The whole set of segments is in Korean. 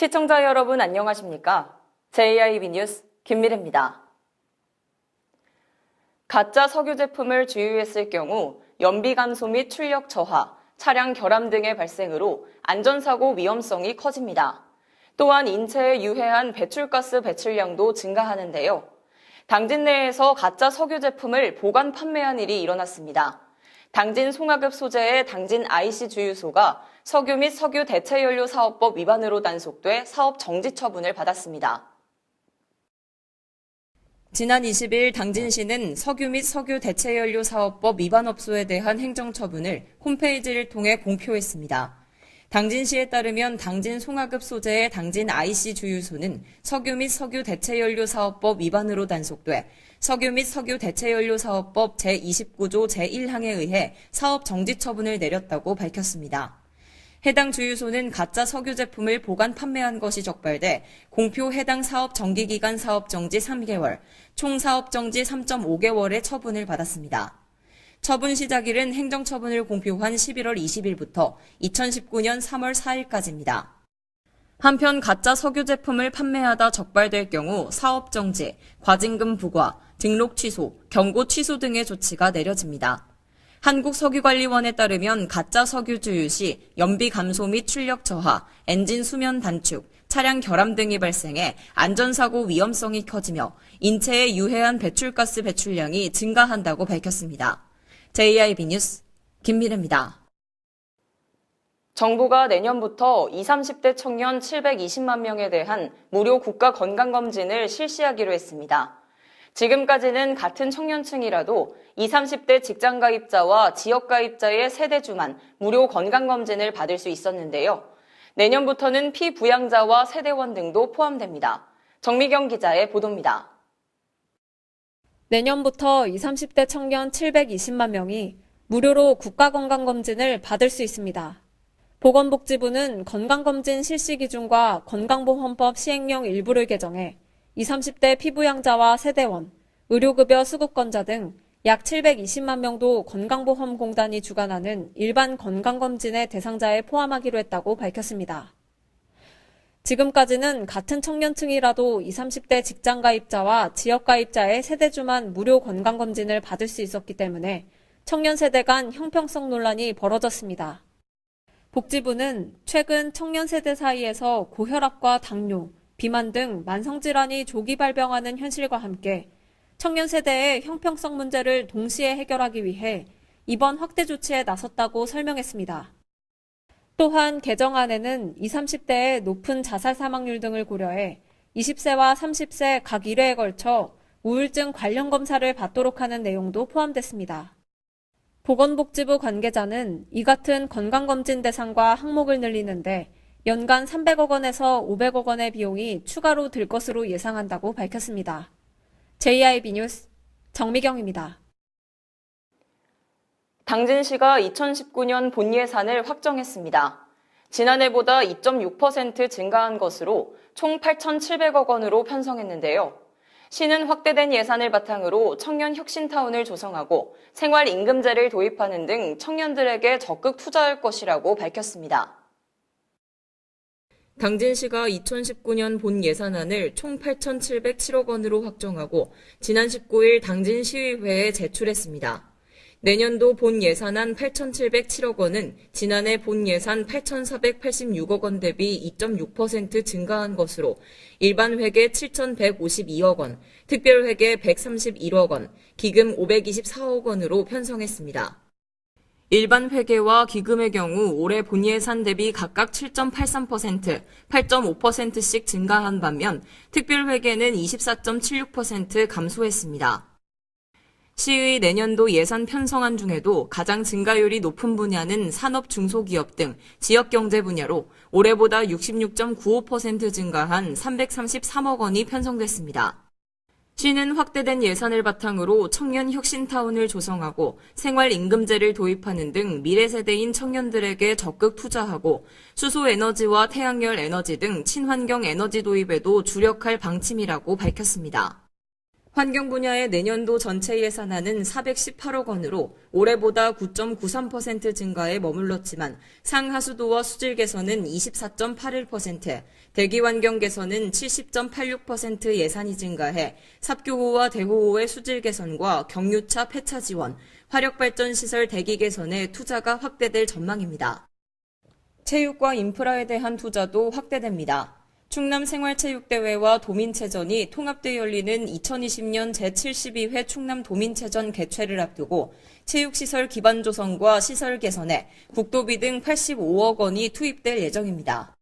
시청자 여러분 안녕하십니까? JIB 뉴스 김미래입니다. 가짜 석유 제품을 주유했을 경우 연비 감소 및 출력 저하, 차량 결함 등의 발생으로 안전사고 위험성이 커집니다. 또한 인체에 유해한 배출가스 배출량도 증가하는데요. 당진 내에서 가짜 석유 제품을 보관 판매한 일이 일어났습니다. 당진 송화급 소재의 당진 IC 주유소가 석유 및 석유 대체연료 사업법 위반으로 단속돼 사업 정지 처분을 받았습니다. 지난 20일 당진시는 석유 및 석유 대체연료 사업법 위반 업소에 대한 행정처분을 홈페이지를 통해 공표했습니다. 당진시에 따르면 당진 송화급 소재의 당진 IC 주유소는 석유 및 석유 대체연료 사업법 위반으로 단속돼 석유 및 석유 대체연료 사업법 제29조 제1항에 의해 사업 정지 처분을 내렸다고 밝혔습니다. 해당 주유소는 가짜 석유 제품을 보관 판매한 것이 적발돼 공표 해당 사업 정기기간 사업 정지 3개월, 총 사업 정지 3.5개월의 처분을 받았습니다. 처분 시작일은 행정처분을 공표한 11월 20일부터 2019년 3월 4일까지입니다. 한편 가짜 석유 제품을 판매하다 적발될 경우 사업 정지, 과징금 부과, 등록 취소, 경고 취소 등의 조치가 내려집니다. 한국석유관리원에 따르면 가짜 석유 주유 시 연비 감소 및 출력 저하, 엔진 수면 단축, 차량 결함 등이 발생해 안전사고 위험성이 커지며 인체에 유해한 배출가스 배출량이 증가한다고 밝혔습니다. JIB 뉴스 김미래입니다. 정부가 내년부터 20, 30대 청년 720만 명에 대한 무료 국가 건강검진을 실시하기로 했습니다. 지금까지는 같은 청년층이라도 20, 30대 직장가입자와 지역가입자의 세대주만 무료 건강검진을 받을 수 있었는데요. 내년부터는 피부양자와 세대원 등도 포함됩니다. 정미경 기자의 보도입니다. 내년부터 20, 30대 청년 720만 명이 무료로 국가건강검진을 받을 수 있습니다. 보건복지부는 건강검진 실시 기준과 건강보험법 시행령 일부를 개정해 20, 30대 피부양자와 세대원, 의료급여 수급권자 등 약 720만 명도 건강보험공단이 주관하는 일반 건강검진의 대상자에 포함하기로 했다고 밝혔습니다. 지금까지는 같은 청년층이라도 20, 30대 직장가입자와 지역가입자의 세대주만 무료 건강검진을 받을 수 있었기 때문에 청년 세대 간 형평성 논란이 벌어졌습니다. 복지부는 최근 청년 세대 사이에서 고혈압과 당뇨, 비만 등 만성질환이 조기 발병하는 현실과 함께 청년 세대의 형평성 문제를 동시에 해결하기 위해 이번 확대 조치에 나섰다고 설명했습니다. 또한 개정안에는 20, 30대의 높은 자살 사망률 등을 고려해 20세와 30세 각 1회에 걸쳐 우울증 관련 검사를 받도록 하는 내용도 포함됐습니다. 보건복지부 관계자는 이 같은 건강검진 대상과 항목을 늘리는데 연간 300억 원에서 500억 원의 비용이 추가로 들 것으로 예상한다고 밝혔습니다. JIB 뉴스 정미경입니다. 당진시가 2019년 본 예산을 확정했습니다. 지난해보다 2.6% 증가한 것으로 총 8,700억 원으로 편성했는데요. 시는 확대된 예산을 바탕으로 청년 혁신타운을 조성하고 생활임금제를 도입하는 등 청년들에게 적극 투자할 것이라고 밝혔습니다. 당진시가 2019년 본 예산안을 총 8,707억 원으로 확정하고 지난 19일 당진시의회에 제출했습니다. 내년도 본 예산안 8,707억 원은 지난해 본 예산 8,486억 원 대비 2.6% 증가한 것으로 일반 회계 7,152억 원, 특별 회계 131억 원, 기금 524억 원으로 편성했습니다. 일반 회계와 기금의 경우 올해 본 예산 대비 각각 7.83%, 8.5%씩 증가한 반면 특별 회계는 24.76% 감소했습니다. 시의 내년도 예산 편성안 중에도 가장 증가율이 높은 분야는 산업 중소기업 등 지역경제 분야로 올해보다 66.95% 증가한 333억 원이 편성됐습니다. 시는 확대된 예산을 바탕으로 청년 혁신타운을 조성하고 생활임금제를 도입하는 등 미래세대인 청년들에게 적극 투자하고 수소에너지와 태양열 에너지 등 친환경 에너지 도입에도 주력할 방침이라고 밝혔습니다. 환경 분야의 내년도 전체 예산안은 418억 원으로 올해보다 9.93% 증가에 머물렀지만 상하수도와 수질 개선은 24.81%, 대기환경 개선은 70.86% 예산이 증가해 삽교호와 대호호의 수질 개선과 경유차 폐차 지원, 화력발전시설 대기 개선에 투자가 확대될 전망입니다. 체육과 인프라에 대한 투자도 확대됩니다. 충남 생활체육대회와 도민체전이 통합돼 열리는 2020년 제72회 충남 도민체전 개최를 앞두고 체육시설 기반 조성과 시설 개선에 국도비 등 85억 원이 투입될 예정입니다.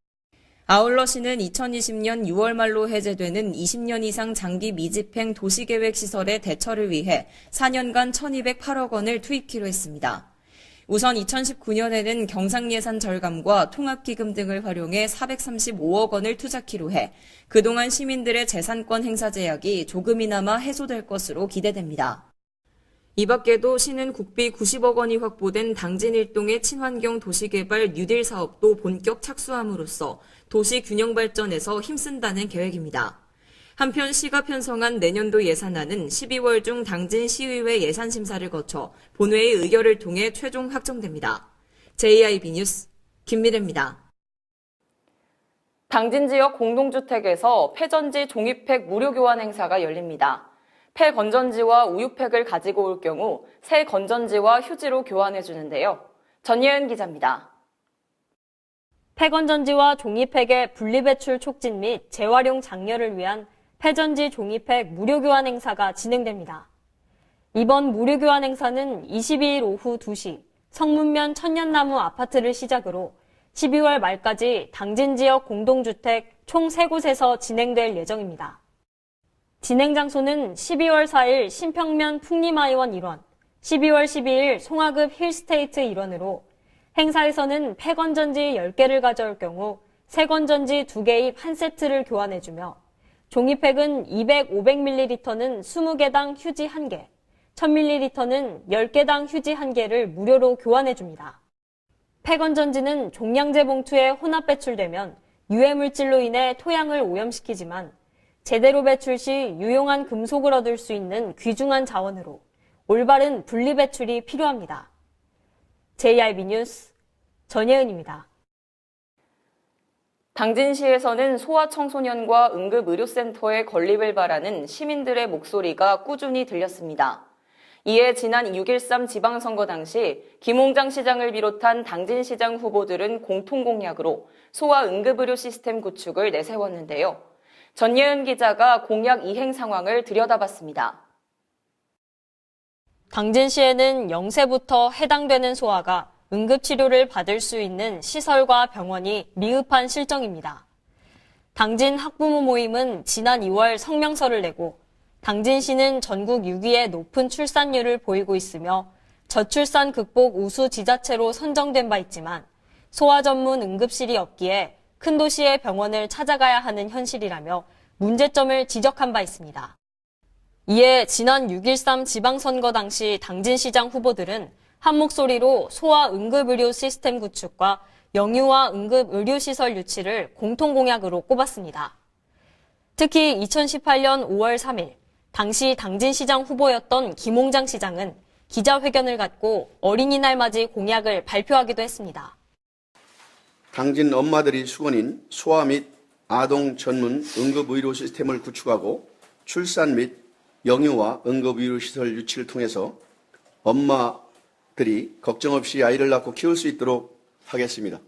아울러 시는 2020년 6월 말로 해제되는 20년 이상 장기 미집행 도시계획시설의 대처를 위해 4년간 1,208억 원을 투입키로 했습니다. 우선 2019년에는 경상예산 절감과 통합기금 등을 활용해 435억 원을 투자키로 해 그동안 시민들의 재산권 행사 제약이 조금이나마 해소될 것으로 기대됩니다. 이 밖에도 시는 국비 90억 원이 확보된 당진 일동의 친환경 도시개발 뉴딜 사업도 본격 착수함으로써 도시 균형 발전에서 힘쓴다는 계획입니다. 한편 시가 편성한 내년도 예산안은 12월 중 당진 시의회 예산심사를 거쳐 본회의 의결을 통해 최종 확정됩니다. JIB 뉴스 김미래입니다. 당진 지역 공동주택에서 폐전지 종이팩 무료 교환 행사가 열립니다. 폐건전지와 우유팩을 가지고 올 경우 새 건전지와 휴지로 교환해 주는데요. 전예은 기자입니다. 폐건전지와 종이팩의 분리배출 촉진 및 재활용 장려를 위한 폐전지 종이팩 무료 교환 행사가 진행됩니다. 이번 무료 교환 행사는 22일 오후 2시 성문면 천년나무 아파트를 시작으로 12월 말까지 당진 지역 공동주택 총 3곳에서 진행될 예정입니다. 진행 장소는 12월 4일 신평면 풍림아이원 일원, 12월 12일 송화급 힐스테이트 일원으로 행사에서는 폐건전지 10개를 가져올 경우 새건전지 2개입 1세트를 교환해주며 종이팩은 200, 500ml는 20개당 휴지 1개, 1000ml는 10개당 휴지 1개를 무료로 교환해줍니다. 폐건전지는 종량제 봉투에 혼합 배출되면 유해물질로 인해 토양을 오염시키지만 제대로 배출 시 유용한 금속을 얻을 수 있는 귀중한 자원으로 올바른 분리 배출이 필요합니다. JIB 뉴스 전예은입니다. 당진시에서는 소아청소년과 응급의료센터의 건립을 바라는 시민들의 목소리가 꾸준히 들렸습니다. 이에 지난 6.13 지방선거 당시 김홍장 시장을 비롯한 당진시장 후보들은 공통공약으로 소아응급의료 시스템 구축을 내세웠는데요. 전예은 기자가 공약 이행 상황을 들여다봤습니다. 당진시에는 0세부터 해당되는 소아가 응급치료를 받을 수 있는 시설과 병원이 미흡한 실정입니다. 당진 학부모 모임은 지난 2월 성명서를 내고 당진시는 전국 6위의 높은 출산율을 보이고 있으며 저출산 극복 우수 지자체로 선정된 바 있지만 소아 전문 응급실이 없기에 큰 도시의 병원을 찾아가야 하는 현실이라며 문제점을 지적한 바 있습니다. 이에 지난 6.13 지방선거 당시 당진시장 후보들은 한 목소리로 소아 응급의료 시스템 구축과 영유아 응급의료시설 유치를 공통공약으로 꼽았습니다. 특히 2018년 5월 3일 당시 당진시장 후보였던 김홍장 시장은 기자회견을 갖고 어린이날 맞이 공약을 발표하기도 했습니다. 당진 엄마들이 수건인 소아 및 아동 전문 응급의료 시스템을 구축하고 출산 및 영유아 응급의료시설 유치를 통해서 엄마들이 걱정 없이 아이를 낳고 키울 수 있도록 하겠습니다.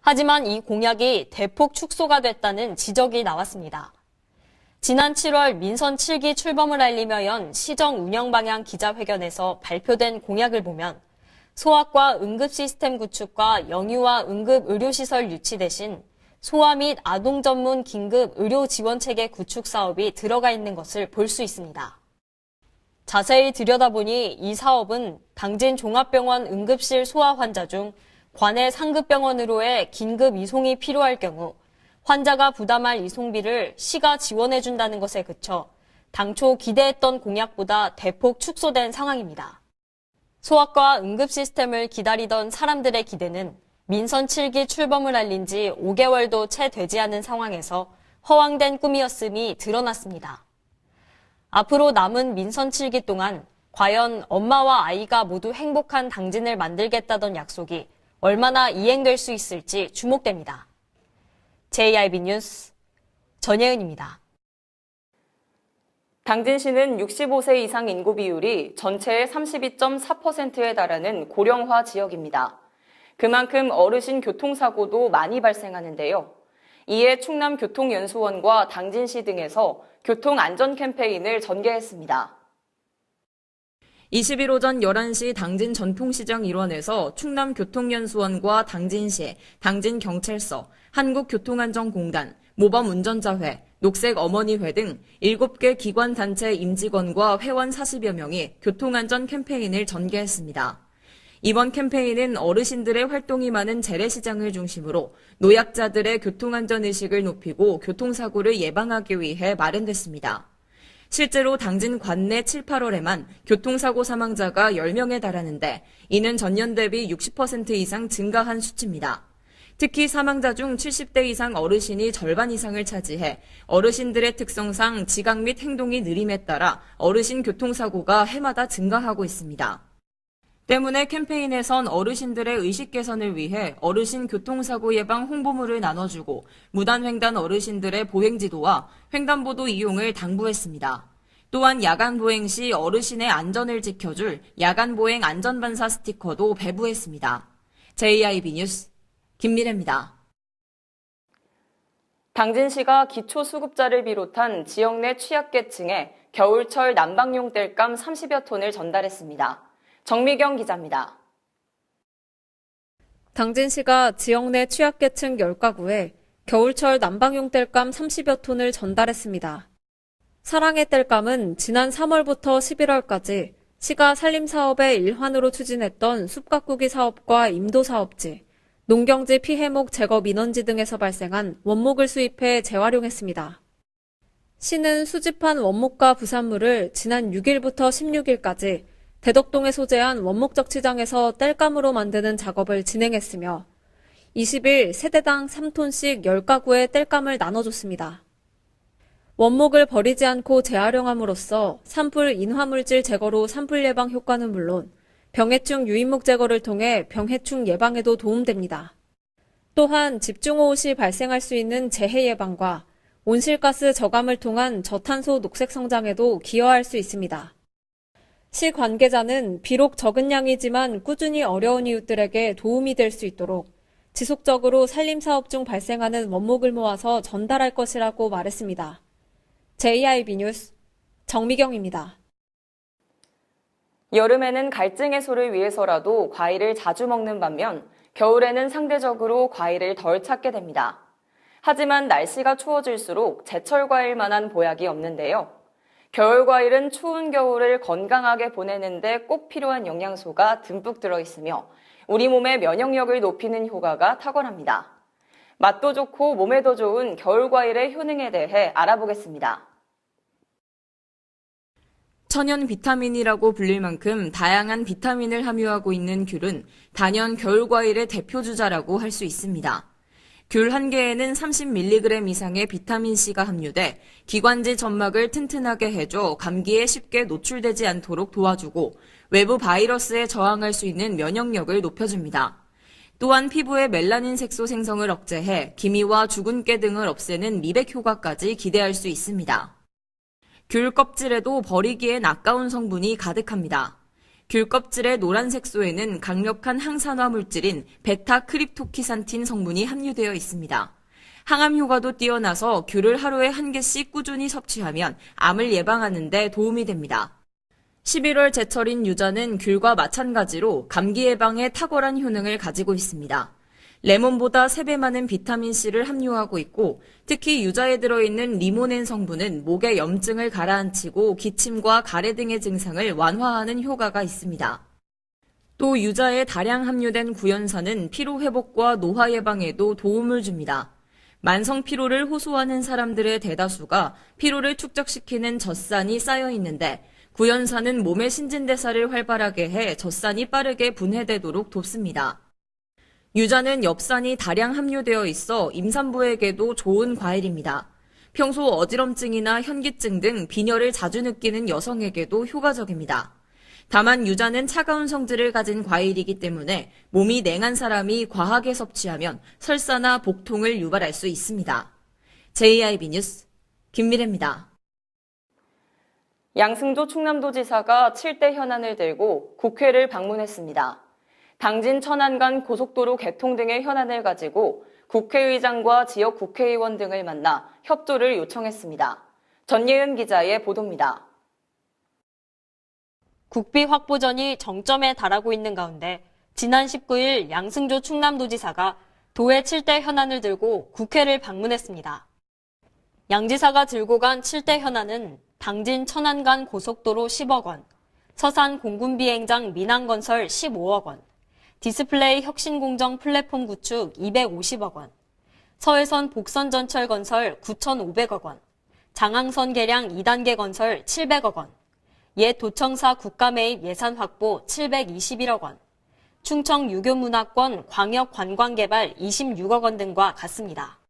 하지만 이 공약이 대폭 축소가 됐다는 지적이 나왔습니다. 지난 7월 민선 7기 출범을 알리며 연 시정 운영 방향 기자회견에서 발표된 공약을 보면 소아과 응급 시스템 구축과 영유아 응급 의료시설 유치 대신 소아 및 아동 전문 긴급 의료 지원 체계 구축 사업이 들어가 있는 것을 볼 수 있습니다. 자세히 들여다보니 이 사업은 당진 종합병원 응급실 소아 환자 중 관내 상급병원으로의 긴급 이송이 필요할 경우 환자가 부담할 이송비를 시가 지원해준다는 것에 그쳐 당초 기대했던 공약보다 대폭 축소된 상황입니다. 소아과 응급 시스템을 기다리던 사람들의 기대는 민선 7기 출범을 알린 지 5개월도 채 되지 않은 상황에서 허황된 꿈이었음이 드러났습니다. 앞으로 남은 민선 7기 동안 과연 엄마와 아이가 모두 행복한 당진을 만들겠다던 약속이 얼마나 이행될 수 있을지 주목됩니다. JIB 뉴스 전예은입니다. 당진시는 65세 이상 인구 비율이 전체의 32.4%에 달하는 고령화 지역입니다. 그만큼 어르신 교통사고도 많이 발생하는데요. 이에 충남교통연수원과 당진시 등에서 교통안전 캠페인을 전개했습니다. 20일 오전 11시 당진 전통시장 일원에서 충남교통연수원과 당진시, 당진경찰서, 한국교통안전공단, 모범운전자회, 녹색어머니회 등 7개 기관단체 임직원과 회원 40여 명이 교통안전 캠페인을 전개했습니다. 이번 캠페인은 어르신들의 활동이 많은 재래시장을 중심으로 노약자들의 교통안전의식을 높이고 교통사고를 예방하기 위해 마련됐습니다. 실제로 당진 관내 7, 8월에만 교통사고 사망자가 10명에 달하는데 이는 전년 대비 60% 이상 증가한 수치입니다. 특히 사망자 중 70대 이상 어르신이 절반 이상을 차지해 어르신들의 특성상 지각 및 행동이 느림에 따라 어르신 교통사고가 해마다 증가하고 있습니다. 때문에 캠페인에선 어르신들의 의식 개선을 위해 어르신 교통사고 예방 홍보물을 나눠주고 무단횡단 어르신들의 보행지도와 횡단보도 이용을 당부했습니다. 또한 야간보행 시 어르신의 안전을 지켜줄 야간보행 안전반사 스티커도 배부했습니다. JIB 뉴스 김미래입니다. 당진시가 기초수급자를 비롯한 지역 내 취약계층에 겨울철 난방용 땔감 30여 톤을 전달했습니다. 정미경 기자입니다. 당진시가 지역 내 취약계층 10가구에 겨울철 난방용 땔감 30여 톤을 전달했습니다. 사랑의 땔감은 지난 3월부터 11월까지 시가 산림사업의 일환으로 추진했던 숲가꾸기 사업과 임도사업지, 농경지 피해목 제거 민원지 등에서 발생한 원목을 수입해 재활용했습니다. 시는 수집한 원목과 부산물을 지난 6일부터 16일까지 대덕동에 소재한 원목적치장에서 땔감으로 만드는 작업을 진행했으며 20일 세대당 3톤씩 10가구에 땔감을 나눠줬습니다. 원목을 버리지 않고 재활용함으로써 산불 인화물질 제거로 산불 예방 효과는 물론 병해충 유인목 제거를 통해 병해충 예방에도 도움됩니다. 또한 집중호우 시 발생할 수 있는 재해 예방과 온실가스 저감을 통한 저탄소 녹색 성장에도 기여할 수 있습니다. 시 관계자는 비록 적은 양이지만 꾸준히 어려운 이웃들에게 도움이 될 수 있도록 지속적으로 산림사업 중 발생하는 원목을 모아서 전달할 것이라고 말했습니다. JIB 뉴스 정미경입니다. 여름에는 갈증 해소를 위해서라도 과일을 자주 먹는 반면 겨울에는 상대적으로 과일을 덜 찾게 됩니다. 하지만 날씨가 추워질수록 제철 과일만한 보약이 없는데요. 겨울 과일은 추운 겨울을 건강하게 보내는데 꼭 필요한 영양소가 듬뿍 들어있으며 우리 몸의 면역력을 높이는 효과가 탁월합니다. 맛도 좋고 몸에도 좋은 겨울 과일의 효능에 대해 알아보겠습니다. 천연 비타민이라고 불릴 만큼 다양한 비타민을 함유하고 있는 귤은 단연 겨울 과일의 대표 주자라고 할 수 있습니다. 귤 한 개에는 30mg 이상의 비타민C가 함유돼 기관지 점막을 튼튼하게 해줘 감기에 쉽게 노출되지 않도록 도와주고 외부 바이러스에 저항할 수 있는 면역력을 높여줍니다. 또한 피부의 멜라닌 색소 생성을 억제해 기미와 주근깨 등을 없애는 미백 효과까지 기대할 수 있습니다. 귤 껍질에도 버리기엔 아까운 성분이 가득합니다. 귤 껍질의 노란 색소에는 강력한 항산화 물질인 베타크립토키산틴 성분이 함유되어 있습니다. 항암 효과도 뛰어나서 귤을 하루에 한 개씩 꾸준히 섭취하면 암을 예방하는 데 도움이 됩니다. 11월 제철인 유자는 귤과 마찬가지로 감기 예방에 탁월한 효능을 가지고 있습니다. 레몬보다 3배 많은 비타민C를 함유하고 있고 특히 유자에 들어있는 리모넨 성분은 목의 염증을 가라앉히고 기침과 가래 등의 증상을 완화하는 효과가 있습니다. 또 유자에 다량 함유된 구연산은 피로 회복과 노화 예방에도 도움을 줍니다. 만성 피로를 호소하는 사람들의 대다수가 피로를 축적시키는 젖산이 쌓여 있는데 구연산은 몸의 신진대사를 활발하게 해 젖산이 빠르게 분해되도록 돕습니다. 유자는 엽산이 다량 함유되어 있어 임산부에게도 좋은 과일입니다. 평소 어지럼증이나 현기증 등 빈혈을 자주 느끼는 여성에게도 효과적입니다. 다만 유자는 차가운 성질을 가진 과일이기 때문에 몸이 냉한 사람이 과하게 섭취하면 설사나 복통을 유발할 수 있습니다. JIB 뉴스 김미래입니다. 양승조 충남도지사가 7대 현안을 들고 국회를 방문했습니다. 당진 천안간 고속도로 개통 등의 현안을 가지고 국회의장과 지역 국회의원 등을 만나 협조를 요청했습니다. 전예은 기자의 보도입니다. 국비 확보전이 정점에 달하고 있는 가운데 지난 19일 양승조 충남도지사가 도의 7대 현안을 들고 국회를 방문했습니다. 양 지사가 들고 간 7대 현안은 당진 천안간 고속도로 10억 원, 서산 공군비행장 민항건설 15억 원, 디스플레이 혁신공정 플랫폼 구축 250억 원, 서해선 복선전철 건설 9,500억 원, 장항선 개량 2단계 건설 700억 원, 옛 도청사 국가매입 예산 확보 721억 원, 충청 유교문화권 광역 관광개발 26억 원 등과 같습니다.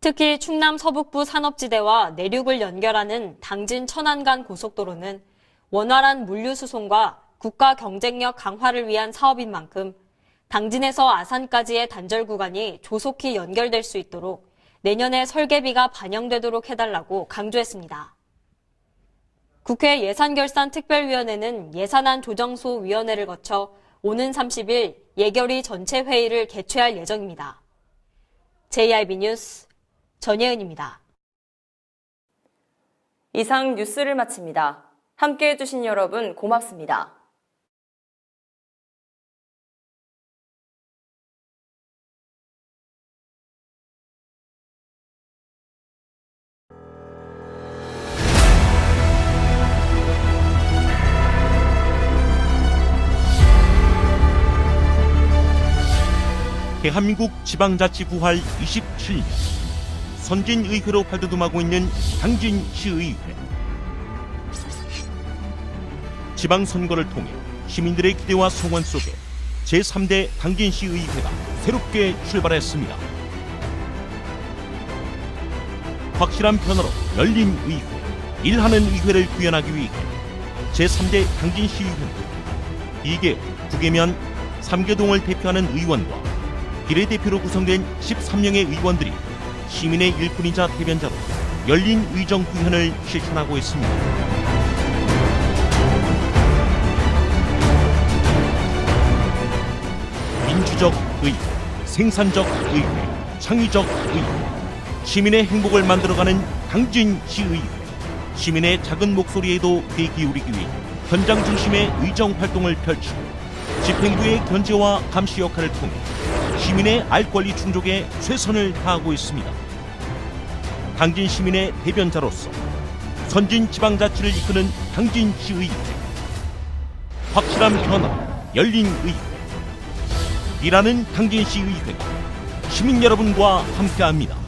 특히 충남 서북부 산업지대와 내륙을 연결하는 당진 천안간 고속도로는 원활한 물류 수송과 국가 경쟁력 강화를 위한 사업인 만큼 당진에서 아산까지의 단절 구간이 조속히 연결될 수 있도록 내년에 설계비가 반영되도록 해달라고 강조했습니다. 국회 예산결산특별위원회는 예산안 조정소위원회를 거쳐 오는 30일 예결위 전체 회의를 개최할 예정입니다. JIB 뉴스 전예은입니다. 이상 뉴스를 마칩니다. 함께해 주신 여러분 고맙습니다. 대한민국 지방자치 부활 27년 선진의회로 발돋움하고 있는 당진시의회. 지방선거를 통해 시민들의 기대와 소원 속에 제3대 당진시의회가 새롭게 출발했습니다. 확실한 변화로 열린 의회, 일하는 의회를 구현하기 위해 제3대 당진시의회는 2개, 9개면 3개동을 대표하는 의원과 비례대표로 구성된 13명의 의원들이 시민의 일꾼이자 대변자로 열린 의정구현을 실천하고 있습니다. 민주적 의회, 생산적 의회, 창의적 의회, 시민의 행복을 만들어가는 당진시의회, 시민의 작은 목소리에도 귀 기울이기 위해 현장 중심의 의정 활동을 펼치고 집행부의 견제와 감시 역할을 통해 시민의 알 권리 충족에 최선을 다하고 있습니다. 당진 시민의 대변자로서 선진 지방자치를 이끄는 당진시의회, 확실한 변화, 열린 의회, 일하는 당진시의회가 시민 여러분과 함께합니다.